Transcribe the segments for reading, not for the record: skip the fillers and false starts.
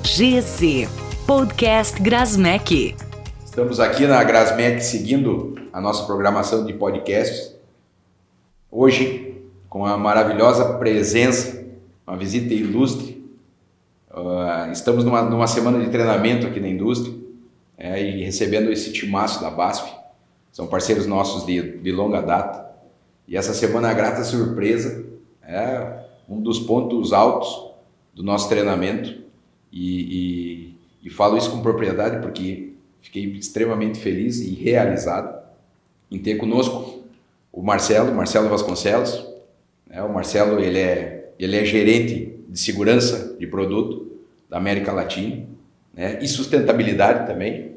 GC Podcast Grasmec. Estamos aqui na Grasmec seguindo a nossa programação de podcasts. Hoje, com a maravilhosa presença, uma visita ilustre. Estamos numa semana de treinamento aqui na indústria e recebendo esse timaço da BASF. São parceiros nossos de longa data. E essa semana a grata surpresa é um dos pontos altos do nosso treinamento. E falo isso com propriedade porque fiquei extremamente feliz e realizado em ter conosco o Marcelo Vasconcelos. O Marcelo ele é gerente de segurança de produto da América Latina, e sustentabilidade também,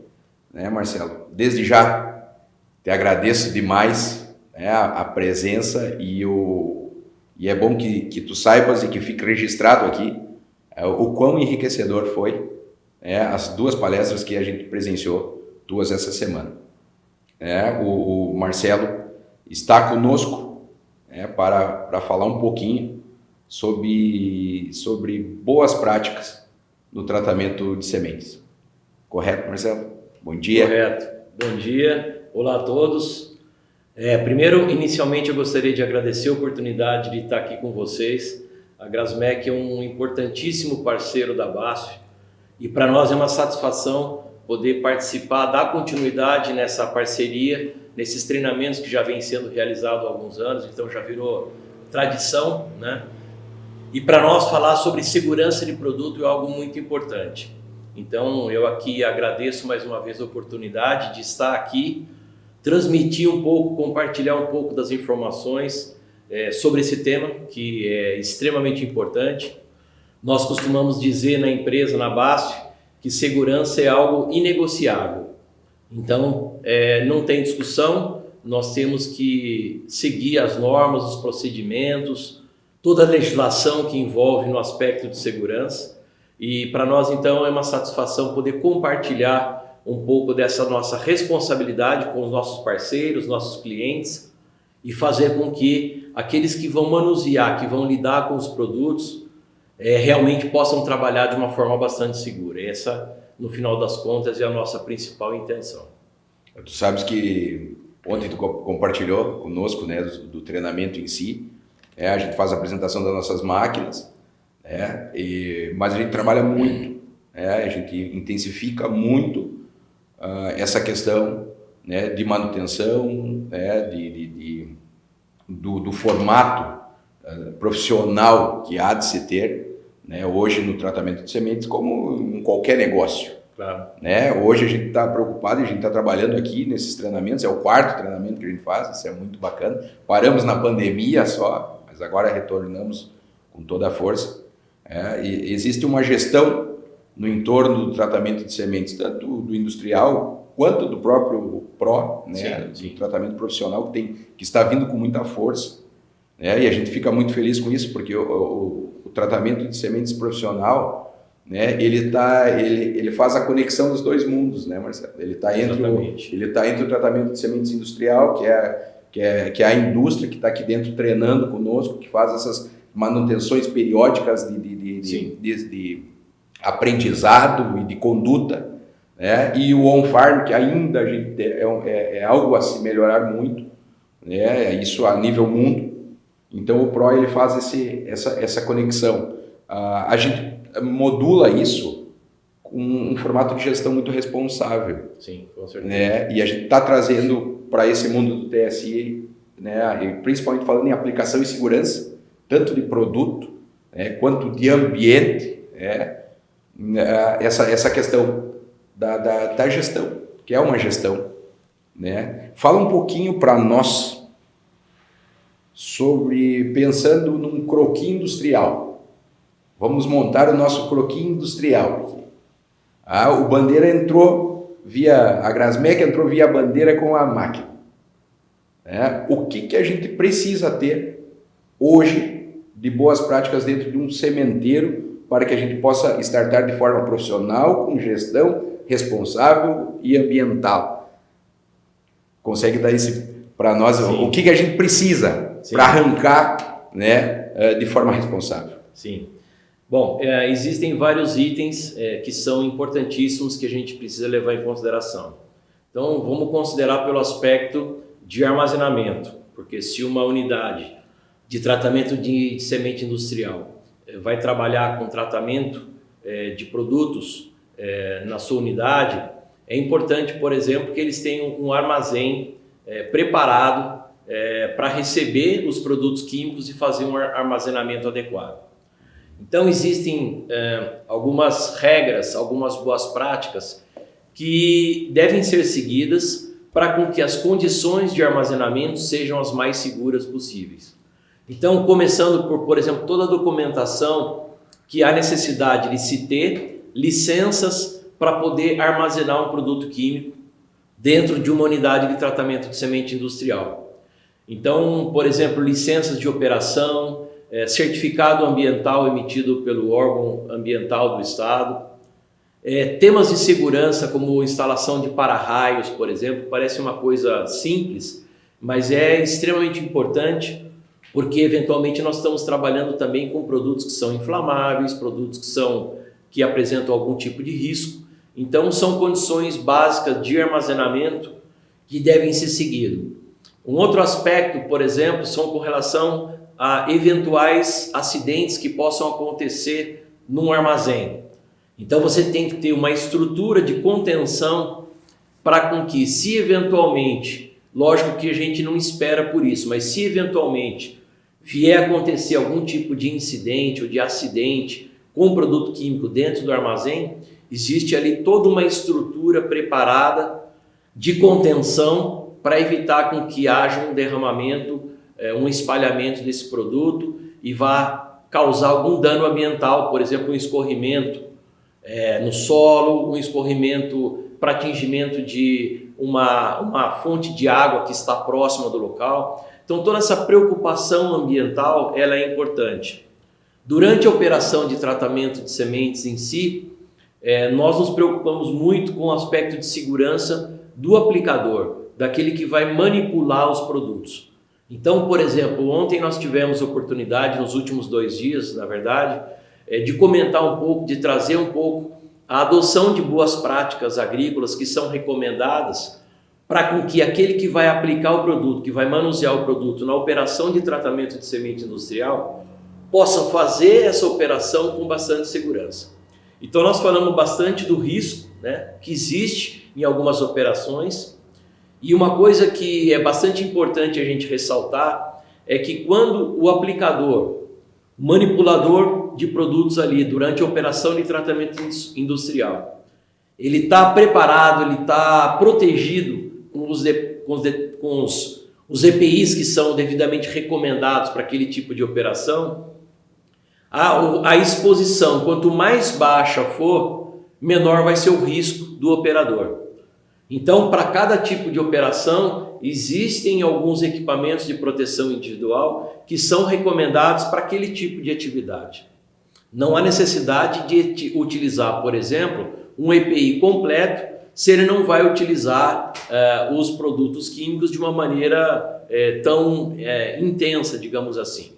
Marcelo? Desde já te agradeço demais a presença e é bom que tu saibas e que fique registrado aqui o quão enriquecedor foi as duas palestras que a gente presenciou, duas essa semana. O Marcelo está conosco para falar um pouquinho sobre boas práticas no tratamento de sementes. Correto, Marcelo? Bom dia. Correto. Bom dia. Olá a todos. Primeiro, inicialmente, eu gostaria de agradecer a oportunidade de estar aqui com vocês. A Grasmec é um importantíssimo parceiro da BASF e para nós é uma satisfação poder participar, dar continuidade nessa parceria, nesses treinamentos que já vem sendo realizados há alguns anos, então já virou tradição, E para nós falar sobre segurança de produto é algo muito importante. Então eu aqui agradeço mais uma vez a oportunidade de estar aqui, transmitir um pouco, compartilhar um pouco das informações sobre esse tema que é extremamente importante. Nós costumamos dizer na empresa, na BASF, que segurança é algo inegociável. Então, não tem discussão, nós temos que seguir as normas, os procedimentos, toda a legislação que envolve no aspecto de segurança. E para nós, então, é uma satisfação poder compartilhar um pouco dessa nossa responsabilidade com os nossos parceiros, nossos clientes, e fazer com que aqueles que vão manusear, que vão lidar com os produtos, realmente possam trabalhar de uma forma bastante segura. Essa, no final das contas, é a nossa principal intenção. Tu sabes que ontem tu compartilhou conosco do treinamento em si. A gente faz a apresentação das nossas máquinas, mas a gente trabalha muito, a gente intensifica muito essa questão de manutenção, do formato profissional que há de se ter hoje no tratamento de sementes, como em qualquer negócio. Claro. Hoje a gente está preocupado e a gente está trabalhando aqui nesses treinamentos, é o quarto treinamento que a gente faz, isso é muito bacana. Paramos na pandemia só, mas agora retornamos com toda a força. E existe uma gestão no entorno do tratamento de sementes, tanto do industrial quanto do próprio do tratamento profissional que está vindo com muita força. E a gente fica muito feliz com isso, porque o tratamento de sementes profissional, ele faz a conexão dos dois mundos, Marcelo? Ele está entre o tratamento de sementes industrial, que é a indústria que está aqui dentro treinando conosco, que faz essas manutenções periódicas de aprendizado e de conduta, e o on-farm, que ainda a gente é algo a se melhorar muito, isso a nível mundo. Então o PRO ele faz essa conexão. A gente modula isso com um formato de gestão muito responsável. Sim, com certeza. E a gente está trazendo para esse mundo do TSI, e principalmente falando em aplicação e segurança, tanto de produto quanto de ambiente, essa questão da gestão, que é uma gestão. Fala um pouquinho para nós sobre, pensando num croquis industrial. Vamos montar o nosso croquis industrial. O Bandeira entrou a Grasmec entrou via Bandeira com a máquina. O que a gente precisa ter hoje de boas práticas dentro de um sementeiro para que a gente possa startar de forma profissional, com gestão responsável e ambiental? Consegue dar isso para nós? Sim. O que a gente precisa para arrancar de forma responsável? Sim. Bom, existem vários itens que são importantíssimos que a gente precisa levar em consideração. Então, vamos considerar pelo aspecto de armazenamento, porque se uma unidade de tratamento de semente industrial vai trabalhar com tratamento de produtos na sua unidade, é importante, por exemplo, que eles tenham um armazém preparado para receber os produtos químicos e fazer um armazenamento adequado. Então existem algumas regras, algumas boas práticas que devem ser seguidas para com que as condições de armazenamento sejam as mais seguras possíveis. Então, começando por exemplo, toda a documentação que há necessidade de se ter licenças para poder armazenar um produto químico dentro de uma unidade de tratamento de semente industrial. Então, por exemplo, licenças de operação, certificado ambiental emitido pelo órgão ambiental do Estado, temas de segurança como instalação de para-raios, por exemplo, parece uma coisa simples, mas é extremamente importante porque eventualmente nós estamos trabalhando também com produtos que são inflamáveis, produtos que apresentam algum tipo de risco. Então são condições básicas de armazenamento que devem ser seguidas. Um outro aspecto, por exemplo, são com relação a eventuais acidentes que possam acontecer num armazém. Então você tem que ter uma estrutura de contenção para com que, se eventualmente, lógico que a gente não espera por isso, mas se eventualmente vier a acontecer algum tipo de incidente ou de acidente com produto químico dentro do armazém, existe ali toda uma estrutura preparada de contenção para evitar com que haja um derramamento, um espalhamento desse produto e vá causar algum dano ambiental, por exemplo, um escorrimento no solo, um escorrimento para atingimento de uma fonte de água que está próxima do local. Então toda essa preocupação ambiental ela é importante. Durante a operação de tratamento de sementes em si, nós nos preocupamos muito com o aspecto de segurança do aplicador, daquele que vai manipular os produtos. Então, por exemplo, ontem nós tivemos a oportunidade, nos últimos 2 dias, na verdade, de comentar um pouco, de trazer um pouco a adoção de boas práticas agrícolas que são recomendadas para com que aquele que vai aplicar o produto, que vai manusear o produto na operação de tratamento de semente industrial, possa fazer essa operação com bastante segurança. Então nós falamos bastante do risco, que existe em algumas operações, e uma coisa que é bastante importante a gente ressaltar é que quando o aplicador, o manipulador de produtos ali durante a operação de tratamento industrial, ele está preparado, ele está protegido com os EPIs que são devidamente recomendados para aquele tipo de operação, a exposição, quanto mais baixa for, menor vai ser o risco do operador. Então, para cada tipo de operação, existem alguns equipamentos de proteção individual que são recomendados para aquele tipo de atividade. Não há necessidade de utilizar, por exemplo, um EPI completo se ele não vai utilizar os produtos químicos de uma maneira tão intensa, digamos assim.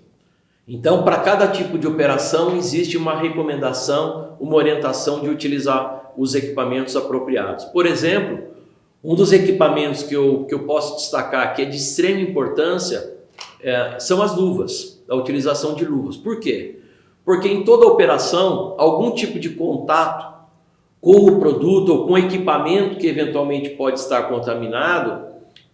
Então, para cada tipo de operação, existe uma recomendação, uma orientação de utilizar os equipamentos apropriados. Por exemplo, um dos equipamentos que eu posso destacar que é de extrema importância são as luvas, a utilização de luvas. Por quê? Porque em toda operação, algum tipo de contato com o produto ou com o equipamento que eventualmente pode estar contaminado,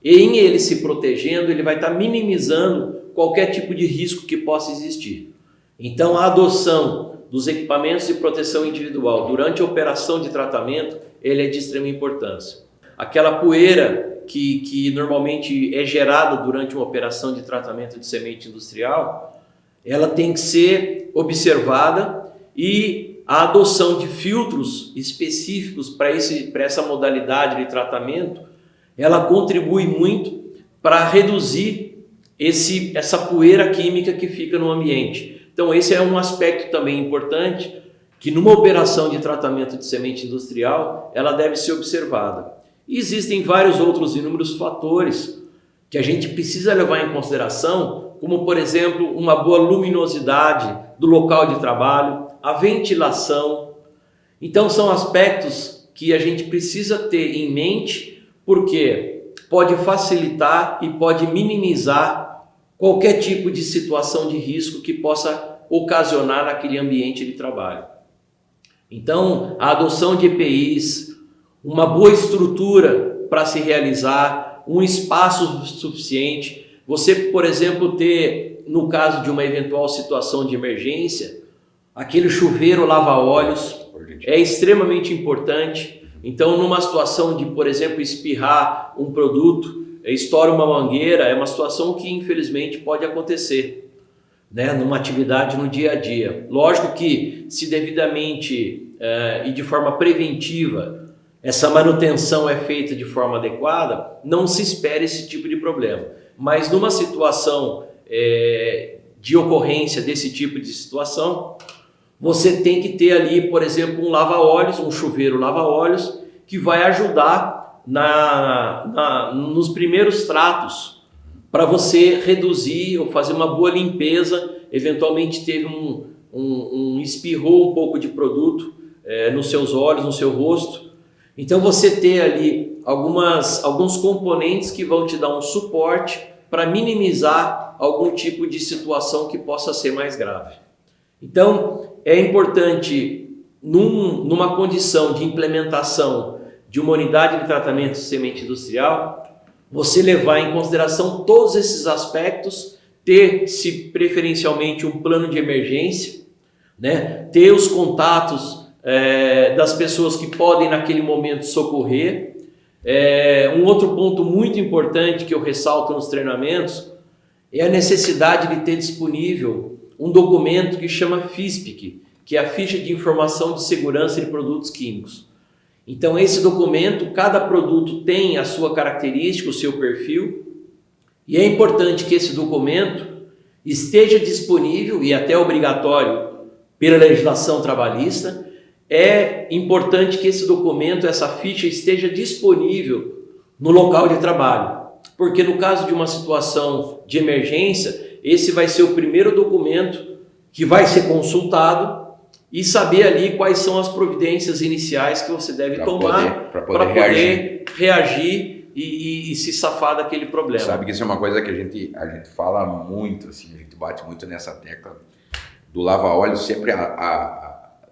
e em ele se protegendo, ele vai estar minimizando qualquer tipo de risco que possa existir. Então, a adoção dos equipamentos de proteção individual durante a operação de tratamento, ele é de extrema importância. Aquela poeira que normalmente é gerada durante uma operação de tratamento de semente industrial, ela tem que ser observada e a adoção de filtros específicos para essa modalidade de tratamento, ela contribui muito para reduzir essa poeira química que fica no ambiente. Então esse é um aspecto também importante que numa operação de tratamento de semente industrial, ela deve ser observada. E existem vários outros inúmeros fatores que a gente precisa levar em consideração, como por exemplo, uma boa luminosidade do local de trabalho, a ventilação. Então são aspectos que a gente precisa ter em mente, porque pode facilitar e pode minimizar qualquer tipo de situação de risco que possa ocasionar naquele ambiente de trabalho. Então, a adoção de EPIs, uma boa estrutura para se realizar, um espaço suficiente. Você, por exemplo, ter, no caso de uma eventual situação de emergência, aquele chuveiro lava-olhos é extremamente importante. Então, numa situação de, por exemplo, espirrar um produto, estoura uma mangueira, é uma situação que infelizmente pode acontecer, né, numa atividade no dia a dia. Lógico que, se devidamente e de forma preventiva essa manutenção é feita de forma adequada, não se espera esse tipo de problema. Mas numa situação de ocorrência desse tipo de situação, você tem que ter ali, por exemplo, um lava-olhos, um chuveiro lava-olhos, que vai ajudar nos primeiros tratos, para você reduzir ou fazer uma boa limpeza. Eventualmente teve espirrou um pouco de produto nos seus olhos, no seu rosto. Então você ter ali alguns componentes que vão te dar um suporte para minimizar algum tipo de situação que possa ser mais grave. Então é importante, numa condição de implementação de uma unidade de tratamento de semente industrial, você levar em consideração todos esses aspectos, ter, se preferencialmente, um plano de emergência, né? Ter os contatos das pessoas que podem naquele momento socorrer. Um outro ponto muito importante que eu ressalto nos treinamentos é a necessidade de ter disponível um documento que chama FISPIC, que é a Ficha de Informação de Segurança de Produtos Químicos. Então esse documento, cada produto tem a sua característica, o seu perfil, e é importante que esse documento esteja disponível, e até obrigatório pela legislação trabalhista. É importante que esse documento, essa ficha, esteja disponível no local de trabalho, porque no caso de uma situação de emergência, esse vai ser o primeiro documento que vai ser consultado e saber ali quais são as providências iniciais que você deve tomar para poder reagir e se safar daquele problema. Sabe que isso é uma coisa que a gente fala muito, assim, a gente bate muito nessa tecla do lava-óleo, sempre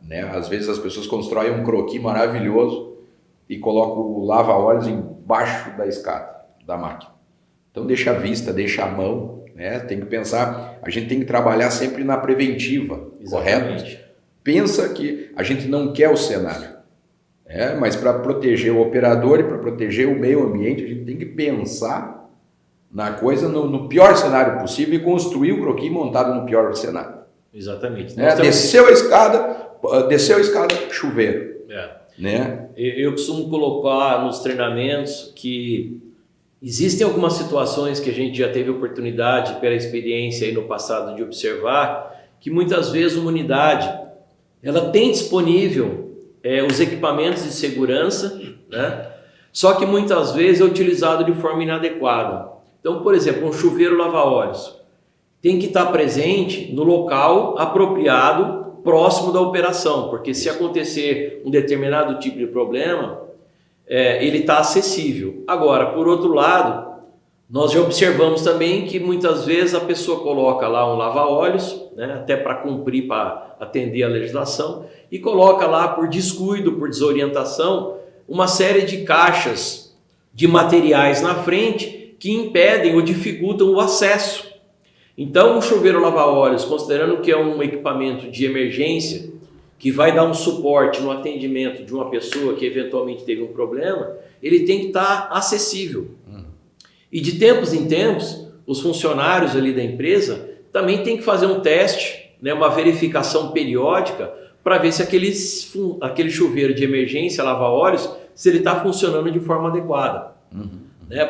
né? Às vezes as pessoas constroem um croquis maravilhoso e colocam o lava-óleos embaixo da escada da máquina. Então deixa a vista, deixa a mão, né? Tem que pensar, a gente tem que trabalhar sempre na preventiva. Exatamente. Correto? Pensa que a gente não quer o cenário, mas para proteger o operador e para proteger o meio ambiente, a gente tem que pensar na coisa no pior cenário possível e construir o croquis montado no pior cenário. Exatamente. Desceu a escada, chuveiro. Né? Eu costumo colocar nos treinamentos que existem algumas situações que a gente já teve oportunidade, pela experiência aí no passado, de observar, que muitas vezes uma unidade ela tem disponível os equipamentos de segurança, né? Só que muitas vezes é utilizado de forma inadequada. Então, por exemplo, um chuveiro lava-óleos tem que estar presente no local apropriado, próximo da operação, porque se acontecer um determinado tipo de problema, ele está acessível. Agora, por outro lado, nós já observamos também que muitas vezes a pessoa coloca lá um lava-óleos, né, até para cumprir, para atender a legislação, e coloca lá por descuido, por desorientação, uma série de caixas de materiais na frente que impedem ou dificultam o acesso. Então, o chuveiro lava-óleos, considerando que é um equipamento de emergência, que vai dar um suporte no atendimento de uma pessoa que eventualmente teve um problema, ele tem que estar acessível. E de tempos em tempos, os funcionários ali da empresa também têm que fazer um teste, né, uma verificação periódica, para ver se aquele chuveiro de emergência, lava-óleos, se ele está funcionando de forma adequada.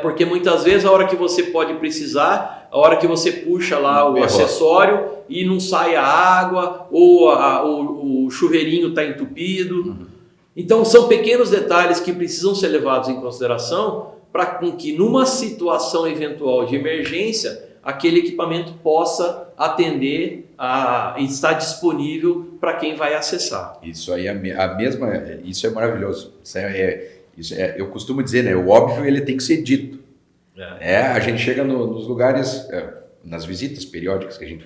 Porque muitas vezes a hora que você pode precisar, a hora que você puxa lá o acessório e não sai a água, ou o chuveirinho está entupido. Então são pequenos detalhes que precisam ser levados em consideração para que numa situação eventual de emergência, aquele equipamento possa atender e estar disponível para quem vai acessar. Isso aí isso é maravilhoso. Eu costumo dizer, né? O óbvio ele tem que ser dito. A gente chega nos lugares, nas visitas periódicas que a gente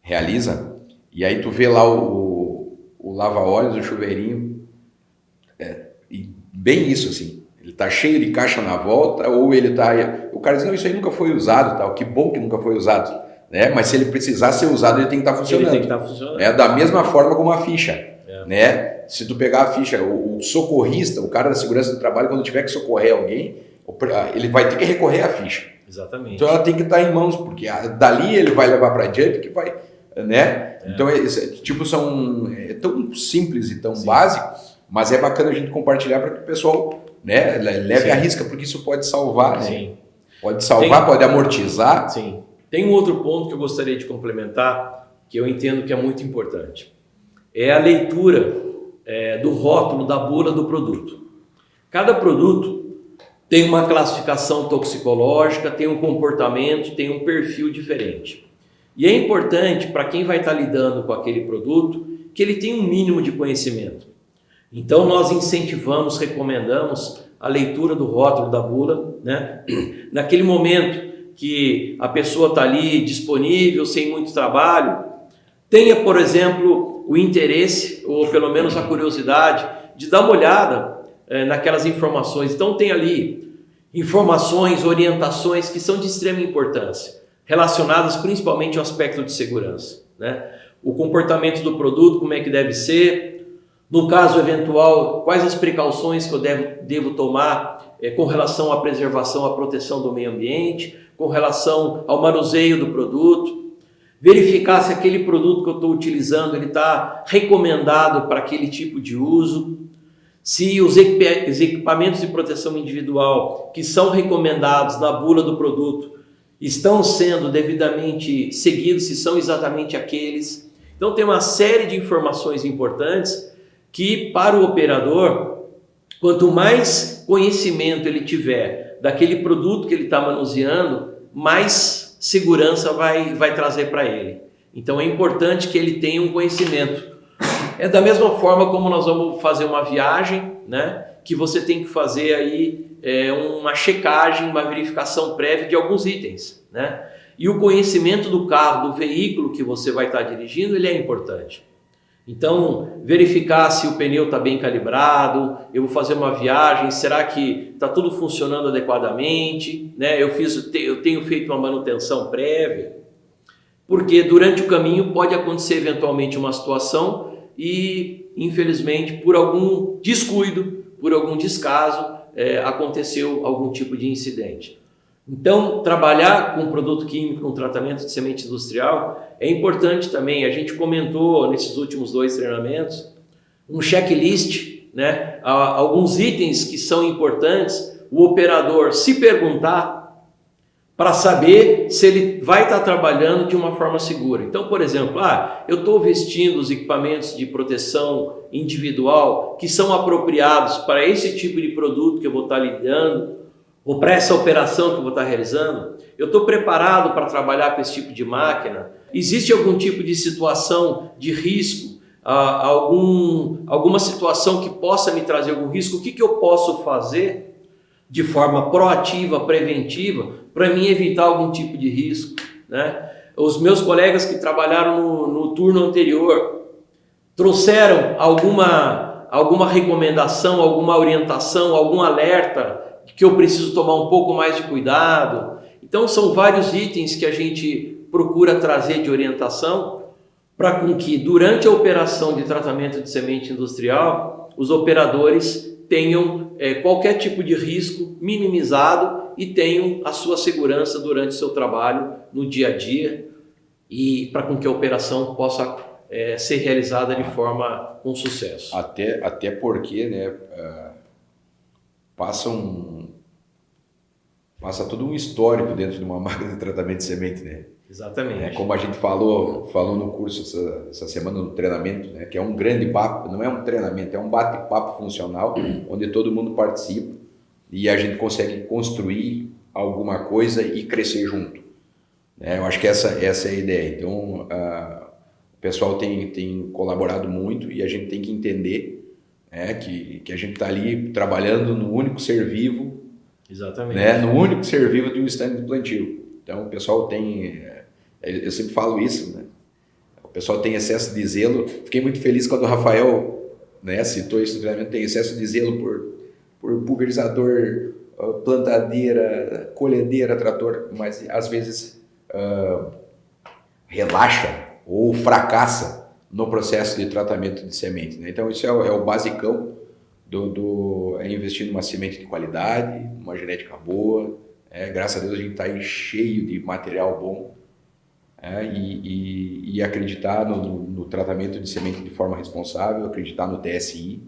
realiza, e aí tu vê lá o lava-óleos, o chuveirinho, e bem isso assim. Ele tá cheio de caixa na volta, ou ele tá... O cara diz, não, isso aí nunca foi usado, tal. Que bom que nunca foi usado. Né? Mas se ele precisar ser usado, ele tem que estar funcionando. Ele tem que estar funcionando. Da mesma forma como a ficha. Né? Se tu pegar a ficha, o socorrista, o cara da segurança do trabalho, quando tiver que socorrer alguém, ele vai ter que recorrer à ficha. Exatamente. Então ela tem que estar em mãos, porque dali ele vai levar para adiante, que vai... Né? Então, é tão simples e tão básico, mas é bacana a gente compartilhar para que o pessoal... Né? Leve a risca, porque isso pode salvar, né? Sim. Pode salvar, pode amortizar. Sim. Tem um outro ponto que eu gostaria de complementar, que eu entendo que é muito importante. É a leitura do rótulo, da bula do produto. Cada produto tem uma classificação toxicológica, tem um comportamento, tem um perfil diferente. E é importante para quem vai estar lidando com aquele produto que ele tenha um mínimo de conhecimento. Então nós incentivamos, recomendamos a leitura do rótulo da bula, né? Naquele momento que a pessoa está ali disponível, sem muito trabalho, tenha, por exemplo, o interesse, ou pelo menos a curiosidade, de dar uma olhada naquelas informações. Então tem ali informações, orientações que são de extrema importância, relacionadas principalmente ao aspecto de segurança, né? O comportamento do produto, como é que deve ser, no caso eventual, quais as precauções que eu devo tomar com relação à preservação, à proteção do meio ambiente, com relação ao manuseio do produto, verificar se aquele produto que eu estou utilizando ele está recomendado para aquele tipo de uso, se os equipamentos de proteção individual que são recomendados na bula do produto estão sendo devidamente seguidos, se são exatamente aqueles. Então tem uma série de informações importantes que para o operador, quanto mais conhecimento ele tiver daquele produto que ele está manuseando, mais segurança vai trazer para ele. Então é importante que ele tenha um conhecimento. É da mesma forma como nós vamos fazer uma viagem, né? Que você tem que fazer aí uma checagem, uma verificação prévia de alguns itens, né? E o conhecimento do carro, do veículo que você vai estar dirigindo, ele é importante. Então, verificar se o pneu está bem calibrado, eu vou fazer uma viagem, será que está tudo funcionando adequadamente, né? Eu tenho feito uma manutenção prévia, porque durante o caminho pode acontecer eventualmente uma situação e, infelizmente, por algum descuido, por algum descaso, aconteceu algum tipo de incidente. Então, trabalhar com produto químico, com tratamento de semente industrial é importante também. A gente comentou nesses últimos 2 treinamentos um checklist, né? Alguns itens que são importantes, o operador se perguntar para saber se ele vai estar trabalhando de uma forma segura. Então, por exemplo, eu estou vestindo os equipamentos de proteção individual que são apropriados para esse tipo de produto que eu vou estar lidando, ou para essa operação que eu vou estar realizando, eu estou preparado para trabalhar com esse tipo de máquina? Existe algum tipo de situação de risco, alguma situação que possa me trazer algum risco? O que eu posso fazer de forma proativa, preventiva, para mim evitar algum tipo de risco, né? Os meus colegas que trabalharam no turno anterior trouxeram alguma recomendação, alguma orientação, algum alerta que eu preciso tomar um pouco mais de cuidado. Então são vários itens que a gente procura trazer de orientação para com que durante a operação de tratamento de semente industrial os operadores tenham qualquer tipo de risco minimizado e tenham a sua segurança durante o seu trabalho no dia a dia e para com que a operação possa ser realizada de forma com sucesso. Até porque, né, passa todo um histórico dentro de uma máquina de tratamento de semente, né? Exatamente. Como a gente falou no curso essa semana no treinamento, né? Que é um grande papo, não é um treinamento, é um bate-papo funcional, onde todo mundo participa e a gente consegue construir alguma coisa e crescer junto. Eu acho que essa é a ideia. Então, pessoal tem colaborado muito e a gente tem que entender, né, que a gente está ali trabalhando no único ser vivo, Exatamente. né, no único ser vivo de um estande de plantio. Então o pessoal tem, eu sempre falo isso, né, o pessoal tem excesso de zelo. Fiquei muito feliz quando o Rafael, né, citou isso, tem excesso de zelo por pulverizador, plantadeira, colhedeira, trator, mas às vezes relaxa ou fracassa no processo de tratamento de semente, né? Então isso é o basicão é investir numa semente de qualidade, uma genética boa, graças a Deus a gente está aí cheio de material bom, e acreditar no tratamento de semente de forma responsável, acreditar no TSI.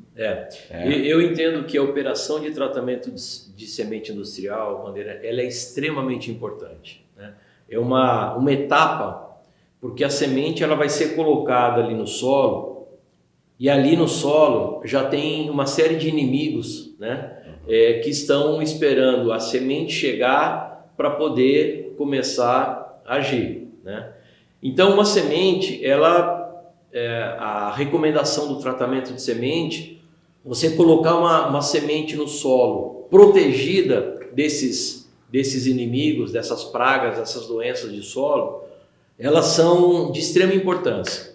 Eu entendo que a operação de tratamento de semente industrial, Bandeira, ela é extremamente importante, né? É uma etapa, porque a semente ela vai ser colocada ali no solo, e ali no solo já tem uma série de inimigos, né, que estão esperando a semente chegar para poder começar a agir, né? Então uma semente, a recomendação do tratamento de semente, você colocar uma semente no solo protegida desses inimigos, dessas pragas, dessas doenças de solo, elas são de extrema importância.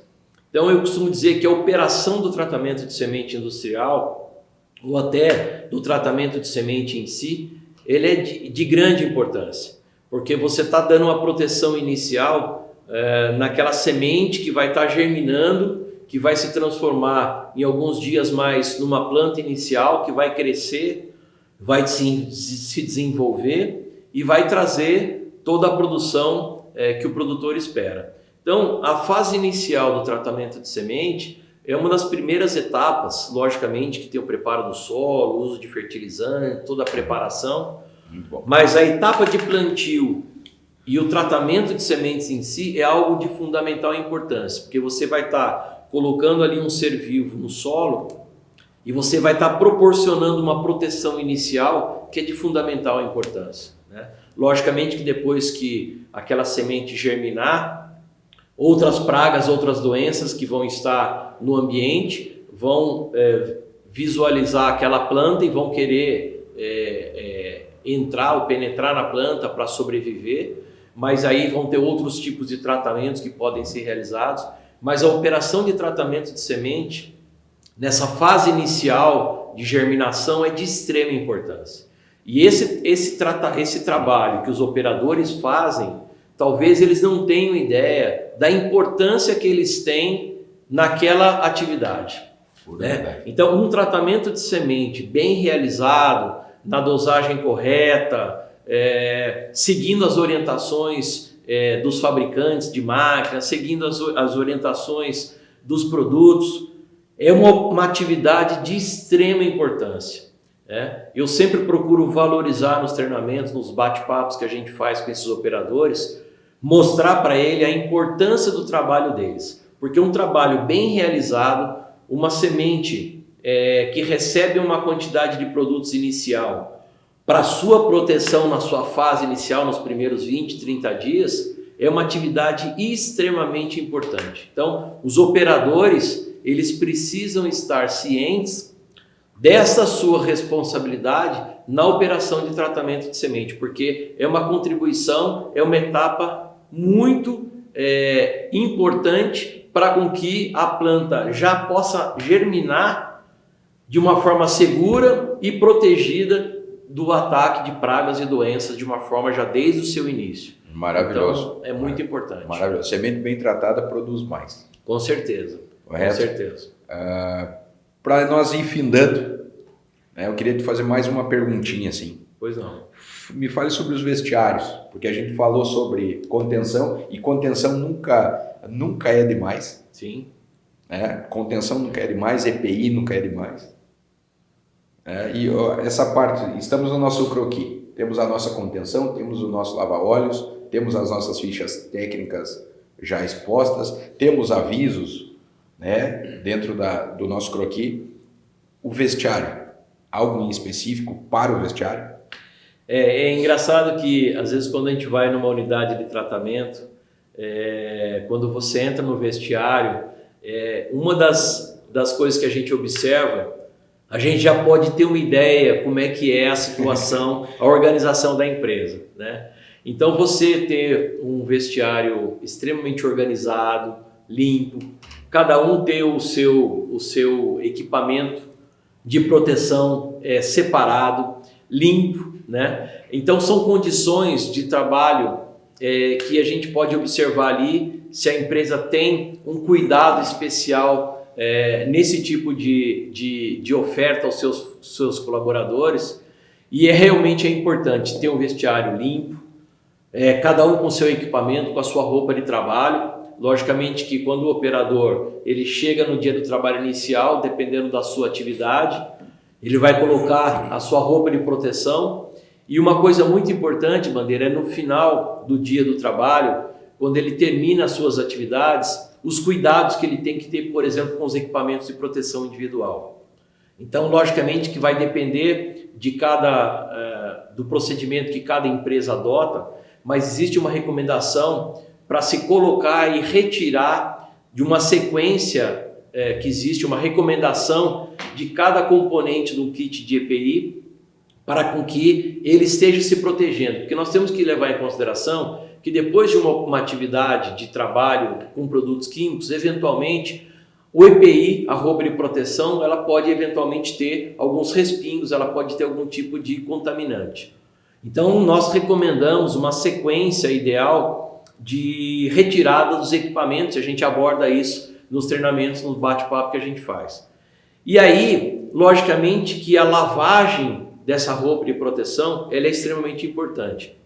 Então eu costumo dizer que a operação do tratamento de semente industrial, ou até do tratamento de semente em si, ele é de grande importância, porque você está dando uma proteção inicial naquela semente que vai estar germinando, que vai se transformar em alguns dias mais numa planta inicial, que vai crescer, vai se desenvolver e vai trazer toda a produção que o produtor espera. Então, a fase inicial do tratamento de semente é uma das primeiras etapas, logicamente, que tem o preparo do solo, o uso de fertilizante, toda a preparação, mas a etapa de plantio e o tratamento de sementes em si é algo de fundamental importância, porque você vai estar colocando ali um ser vivo no solo e você vai estar proporcionando uma proteção inicial que é de fundamental importância, né? Logicamente que depois que aquela semente germinar, outras pragas, outras doenças que vão estar no ambiente vão visualizar aquela planta e vão querer entrar ou penetrar na planta para sobreviver, mas aí vão ter outros tipos de tratamentos que podem ser realizados. Mas a operação de tratamento de semente, nessa fase inicial de germinação, é de extrema importância. E esse trabalho que os operadores fazem, talvez eles não tenham ideia da importância que eles têm naquela atividade, né? Então, um tratamento de semente bem realizado, na dosagem correta, seguindo as orientações dos fabricantes de máquinas, seguindo as orientações dos produtos, é uma atividade de extrema importância. Eu sempre procuro valorizar nos treinamentos, nos bate-papos que a gente faz com esses operadores, mostrar para ele a importância do trabalho deles, porque um trabalho bem realizado, uma semente que recebe uma quantidade de produtos inicial para sua proteção na sua fase inicial, nos primeiros 20, 30 dias, é uma atividade extremamente importante. Então, os operadores, eles precisam estar cientes dessa sua responsabilidade na operação de tratamento de semente, porque é uma contribuição, é uma etapa muito importante para com que a planta já possa germinar de uma forma segura e protegida do ataque de pragas e doenças de uma forma já desde o seu início. Maravilhoso. Então, é muito importante. Maravilhoso. Semente bem tratada produz mais. Com certeza. Correto? Com certeza. Para nós ir findando, eu queria te fazer mais uma perguntinha assim. Pois não. Me fale sobre os vestiários, porque a gente falou sobre contenção e contenção nunca é demais. Sim. Contenção nunca é demais, EPI nunca é demais. E essa parte, estamos no nosso croquis, temos a nossa contenção, temos o nosso lava-óleos, temos as nossas fichas técnicas já expostas, temos avisos, dentro do nosso croquis. O vestiário, algo em específico para o vestiário? É engraçado que às vezes quando a gente vai numa unidade de tratamento, quando você entra no vestiário, uma das coisas que a gente observa, a gente já pode ter uma ideia como é que é a situação, a organização da empresa, né? Então você ter um vestiário extremamente organizado, limpo, cada um ter o seu equipamento de proteção separado, limpo, né? Então são condições de trabalho que a gente pode observar ali se a empresa tem um cuidado especial nesse tipo de oferta aos seus colaboradores, e realmente é importante ter um vestiário limpo, cada um com seu equipamento, com a sua roupa de trabalho. Logicamente que quando o operador ele chega no dia do trabalho inicial, dependendo da sua atividade, ele vai colocar a sua roupa de proteção. E uma coisa muito importante, Bandeira, é no final do dia do trabalho, quando ele termina as suas atividades, os cuidados que ele tem que ter, por exemplo, com os equipamentos de proteção individual. Então, logicamente que vai depender do procedimento que cada empresa adota, mas existe uma recomendação para se colocar e retirar de uma sequência que existe, uma recomendação de cada componente do kit de EPI para com que ele esteja se protegendo. Porque nós temos que levar em consideração que depois de uma atividade de trabalho com produtos químicos, eventualmente o EPI, a roupa de proteção, ela pode eventualmente ter alguns respingos, ela pode ter algum tipo de contaminante. Então nós recomendamos uma sequência ideal de retirada dos equipamentos, a gente aborda isso nos treinamentos, nos bate-papo que a gente faz. E aí, logicamente que a lavagem dessa roupa de proteção, ela é extremamente importante.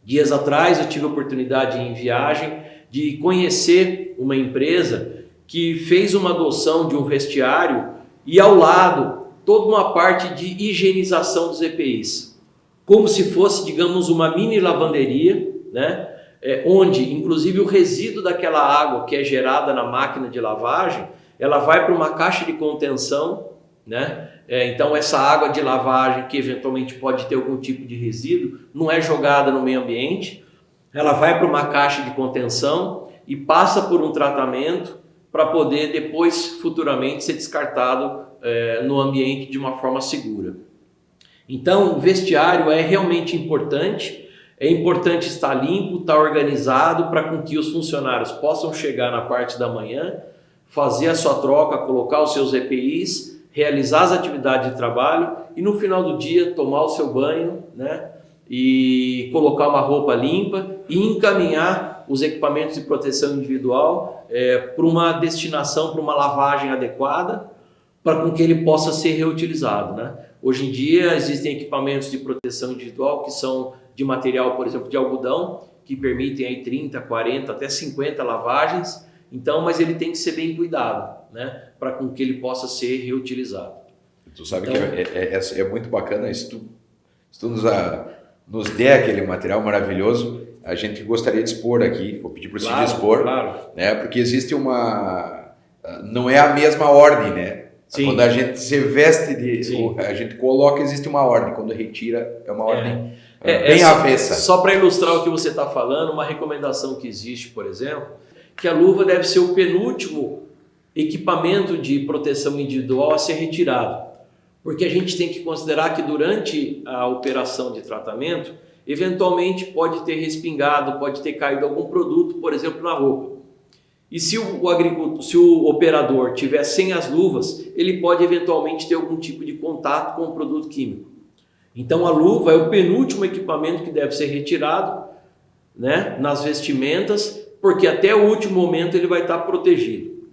Dias atrás eu tive a oportunidade em viagem de conhecer uma empresa que fez uma adoção de um vestiário e ao lado toda uma parte de higienização dos EPIs, como se fosse, digamos, uma mini lavanderia, né? Onde inclusive o resíduo daquela água que é gerada na máquina de lavagem, ela vai para uma caixa de contenção, né? Então essa água de lavagem que eventualmente pode ter algum tipo de resíduo, não é jogada no meio ambiente, ela vai para uma caixa de contenção e passa por um tratamento para poder depois futuramente ser descartado no ambiente de uma forma segura. Então o vestiário é realmente importante. É importante estar limpo, estar organizado para com que os funcionários possam chegar na parte da manhã, fazer a sua troca, colocar os seus EPIs, realizar as atividades de trabalho e no final do dia tomar o seu banho, né? E colocar uma roupa limpa e encaminhar os equipamentos de proteção individual para uma destinação, para uma lavagem adequada, para com que ele possa ser reutilizado, né? Hoje em dia existem equipamentos de proteção individual que são de material, por exemplo, de algodão, que permitem aí 30, 40, até 50 lavagens. Então, mas ele tem que ser bem cuidado, né? Para com que ele possa ser reutilizado. Tu sabe então, que é muito bacana, se tu nos der aquele material maravilhoso, a gente gostaria de expor aqui, vou pedir para você expor, claro. Né? Porque existe não é a mesma ordem, né? Sim. Quando a gente se veste a gente coloca, existe uma ordem, quando retira é uma ordem bem avessa. Só para ilustrar o que você está falando, uma recomendação que existe, por exemplo, que a luva deve ser o penúltimo equipamento de proteção individual a ser retirado, porque a gente tem que considerar que durante a operação de tratamento, eventualmente pode ter respingado, pode ter caído algum produto, por exemplo, na roupa. E se o operador tiver sem as luvas, ele pode eventualmente ter algum tipo de contato com o produto químico. Então a luva é o penúltimo equipamento que deve ser retirado, né, nas vestimentas, porque até o último momento ele vai estar protegido.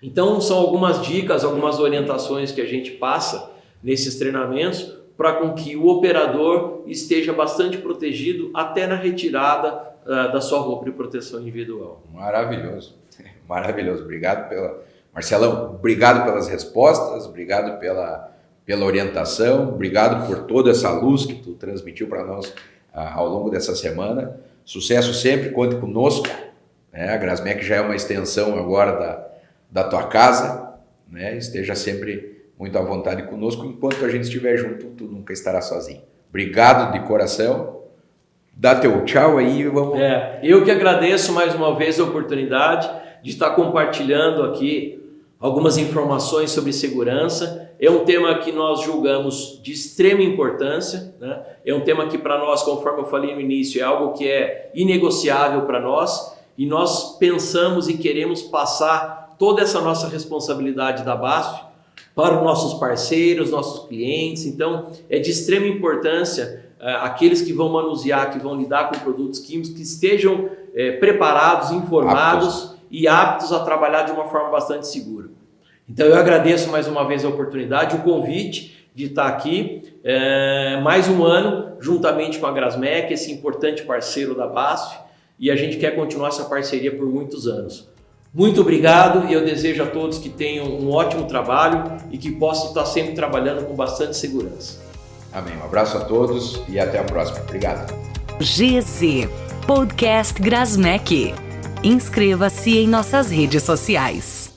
Então são algumas dicas, algumas orientações que a gente passa nesses treinamentos para com que o operador esteja bastante protegido até na retirada da sua roupa de proteção individual. Maravilhoso, maravilhoso. Obrigado Marcelão, obrigado pelas respostas, obrigado pela orientação, obrigado por toda essa luz que tu transmitiu para nós ao longo dessa semana. Sucesso sempre, conte conosco, né? A Grasmec já é uma extensão agora da tua casa, né? Esteja sempre muito à vontade conosco, enquanto a gente estiver junto, tu nunca estará sozinho. Obrigado de coração, dá teu tchau aí e vamos... Eu que agradeço mais uma vez a oportunidade de estar compartilhando aqui algumas informações sobre segurança. É um tema que nós julgamos de extrema importância, né? É um tema que para nós, conforme eu falei no início, é algo que é inegociável para nós e nós pensamos e queremos passar toda essa nossa responsabilidade da BASF para os nossos parceiros, nossos clientes. Então, é de extrema importância aqueles que vão manusear, que vão lidar com produtos químicos, que estejam preparados, informados e aptos a trabalhar de uma forma bastante segura. Então eu agradeço mais uma vez a oportunidade, o convite de estar aqui mais um ano juntamente com a Grasmec, esse importante parceiro da BASF, e a gente quer continuar essa parceria por muitos anos. Muito obrigado e eu desejo a todos que tenham um ótimo trabalho e que possam estar sempre trabalhando com bastante segurança. Amém. Um abraço a todos e até a próxima. Obrigado. GZ Podcast Grasmec. Inscreva-se em nossas redes sociais.